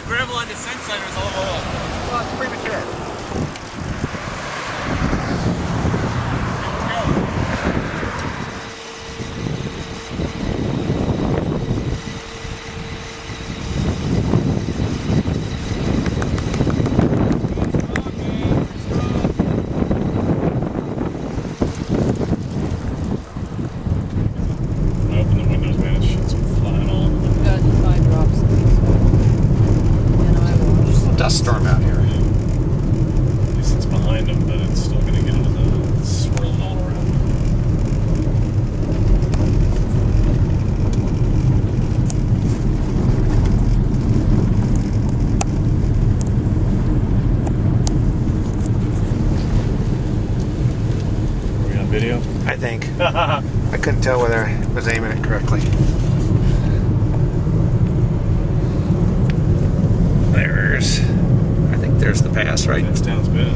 gravel on descent center is all off. Well, it's premature. Open the windows, man. It shit's flying all over. Got 5 drops. And I watched. Dust storm out here. At least it's behind them, but it's still going to get into the swirling all around. We got video? I think. I couldn't tell whether I was aiming it correctly. I think there's the pass, right? That sounds bad.